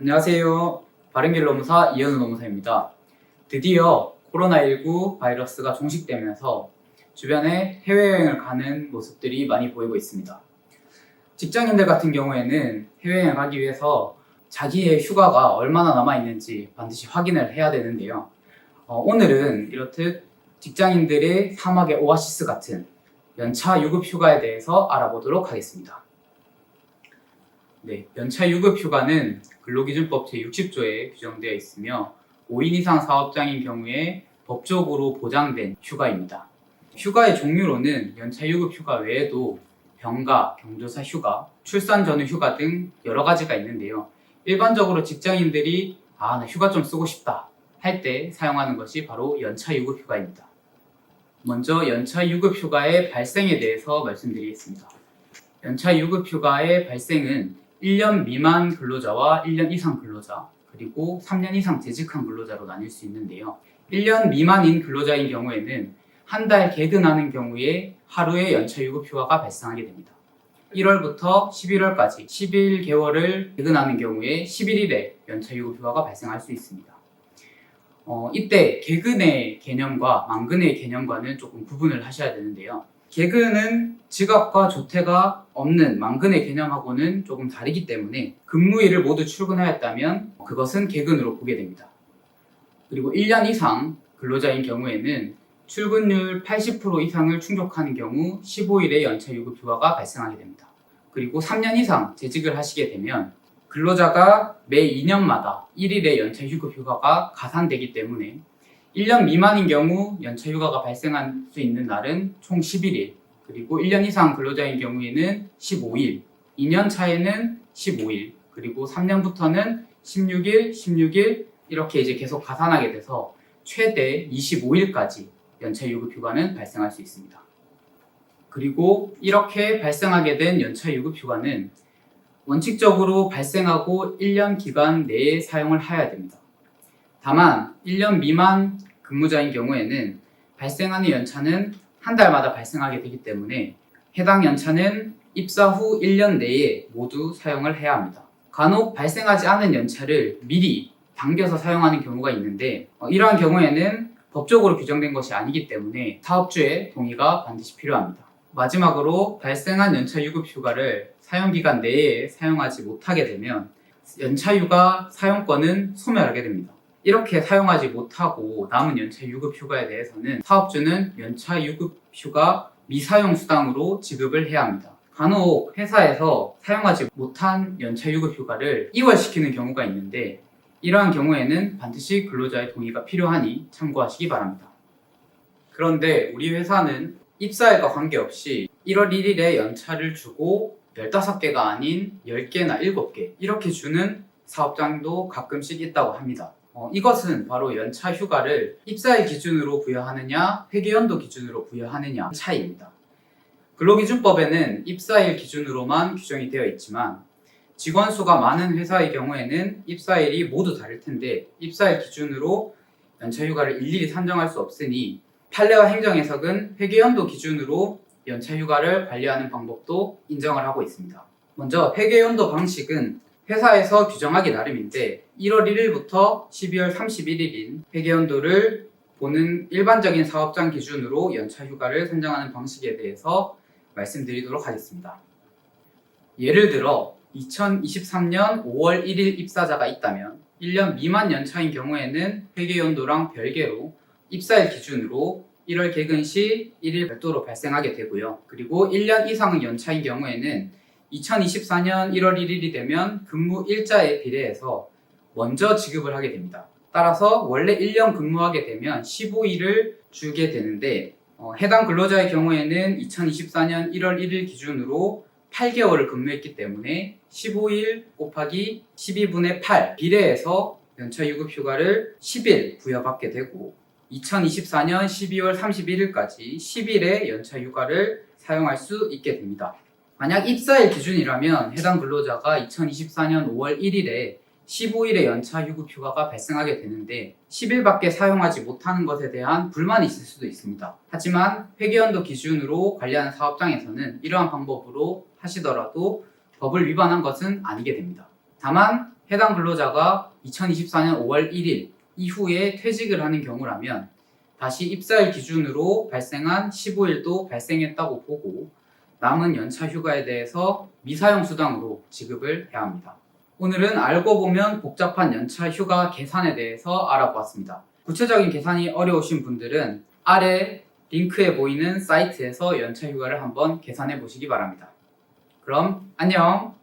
안녕하세요. 바른길 노무사 이현우 노무사입니다. 드디어 코로나19 바이러스가 종식되면서 주변에 해외여행을 가는 모습들이 많이 보이고 있습니다. 직장인들 같은 경우에는 해외여행 가기 위해서 자기의 휴가가 얼마나 남아있는지 반드시 확인을 해야 되는데요. 오늘은 이렇듯 직장인들의 사막의 오아시스 같은 연차 유급 휴가에 대해서 알아보도록 하겠습니다. 네, 연차 유급 휴가는 근로기준법 제60조에 규정되어 있으며 5인 이상 사업장인 경우에 법적으로 보장된 휴가입니다. 휴가의 종류로는 연차 유급 휴가 외에도 병가, 경조사 휴가, 출산 전후 휴가 등 여러 가지가 있는데요. 일반적으로 직장인들이 나 휴가 좀 쓰고 싶다 할 때 사용하는 것이 바로 연차 유급 휴가입니다. 먼저 연차 유급 휴가의 발생에 대해서 말씀드리겠습니다. 연차 유급 휴가의 발생은 1년 미만 근로자와 1년 이상 근로자, 그리고 3년 이상 재직한 근로자로 나뉠 수 있는데요. 1년 미만인 근로자인 경우에는 한 달 개근하는 경우에 하루의 연차 유급 휴가가 발생하게 됩니다. 1월부터 11월까지 11개월을 개근하는 경우에 11일의 연차 유급 휴가가 발생할 수 있습니다. 이때 개근의 개념과 만근의 개념과는 조금 구분을 하셔야 되는데요. 개근은 직업과 조퇴가 없는 만근의 개념하고는 조금 다르기 때문에 근무일을 모두 출근하였다면 그것은 개근으로 보게 됩니다. 그리고 1년 이상 근로자인 경우에는 출근율 80% 이상을 충족하는 경우 15일의 연차 유급 휴가가 발생하게 됩니다. 그리고 3년 이상 재직을 하시게 되면 근로자가 매 2년마다 1일의 연차 유급 휴가가 가산되기 때문에 1년 미만인 경우 연차 휴가가 발생할 수 있는 날은 총 11일, 그리고 1년 이상 근로자인 경우에는 15일, 2년 차에는 15일, 그리고 3년부터는 16일, 16일 이렇게 이제 계속 가산하게 돼서 최대 25일까지 연차 유급 휴가는 발생할 수 있습니다. 그리고 이렇게 발생하게 된 연차 유급 휴가는 원칙적으로 발생하고 1년 기간 내에 사용을 해야 됩니다. 다만 1년 미만 근무자인 경우에는 발생하는 연차는 한 달마다 발생하게 되기 때문에 해당 연차는 입사 후 1년 내에 모두 사용을 해야 합니다. 간혹 발생하지 않은 연차를 미리 당겨서 사용하는 경우가 있는데 이러한 경우에는 법적으로 규정된 것이 아니기 때문에 사업주의 동의가 반드시 필요합니다. 마지막으로 발생한 연차 유급 휴가를 사용기간 내에 사용하지 못하게 되면 연차 휴가 사용권은 소멸하게 됩니다. 이렇게 사용하지 못하고 남은 연차 유급 휴가에 대해서는 사업주는 연차 유급 휴가 미사용 수당으로 지급을 해야 합니다. 간혹 회사에서 사용하지 못한 연차 유급 휴가를 이월시키는 경우가 있는데 이러한 경우에는 반드시 근로자의 동의가 필요하니 참고하시기 바랍니다. 그런데 우리 회사는 입사일과 관계없이 1월 1일에 연차를 주고 15개가 아닌 10개나 7개 이렇게 주는 사업장도 가끔씩 있다고 합니다. 이것은 바로 연차 휴가를 입사일 기준으로 부여하느냐 회계연도 기준으로 부여하느냐 차이입니다. 근로기준법에는 입사일 기준으로만 규정이 되어 있지만 직원 수가 많은 회사의 경우에는 입사일이 모두 다를 텐데 입사일 기준으로 연차 휴가를 일일이 산정할 수 없으니 판례와 행정해석은 회계연도 기준으로 연차 휴가를 관리하는 방법도 인정을 하고 있습니다. 먼저 회계연도 방식은 회사에서 규정하기 나름인데 1월 1일부터 12월 31일인 회계연도를 보는 일반적인 사업장 기준으로 연차 휴가를 산정하는 방식에 대해서 말씀드리도록 하겠습니다. 예를 들어 2023년 5월 1일 입사자가 있다면 1년 미만 연차인 경우에는 회계연도랑 별개로 입사일 기준으로 1월 개근 시 1일 별도로 발생하게 되고요. 그리고 1년 이상 연차인 경우에는 2024년 1월 1일이 되면 근무 일자에 비례해서 먼저 지급을 하게 됩니다. 따라서 원래 1년 근무하게 되면 15일을 주게 되는데 해당 근로자의 경우에는 2024년 1월 1일 기준으로 8개월을 근무했기 때문에 15일 곱하기 12분의 8 비례해서 연차 유급 휴가를 10일 부여받게 되고 2024년 12월 31일까지 10일의 연차 휴가를 사용할 수 있게 됩니다. 만약 입사일 기준이라면 해당 근로자가 2024년 5월 1일에 15일의 연차 유급 휴가가 발생하게 되는데 10일밖에 사용하지 못하는 것에 대한 불만이 있을 수도 있습니다. 하지만 회계연도 기준으로 관리하는 사업장에서는 이러한 방법으로 하시더라도 법을 위반한 것은 아니게 됩니다. 다만 해당 근로자가 2024년 5월 1일 이후에 퇴직을 하는 경우라면 다시 입사일 기준으로 발생한 15일도 발생했다고 보고 남은 연차 휴가에 대해서 미사용 수당으로 지급을 해야 합니다. 오늘은 알고 보면 복잡한 연차 휴가 계산에 대해서 알아보았습니다. 구체적인 계산이 어려우신 분들은 아래 링크에 보이는 사이트에서 연차 휴가를 한번 계산해 보시기 바랍니다. 그럼 안녕!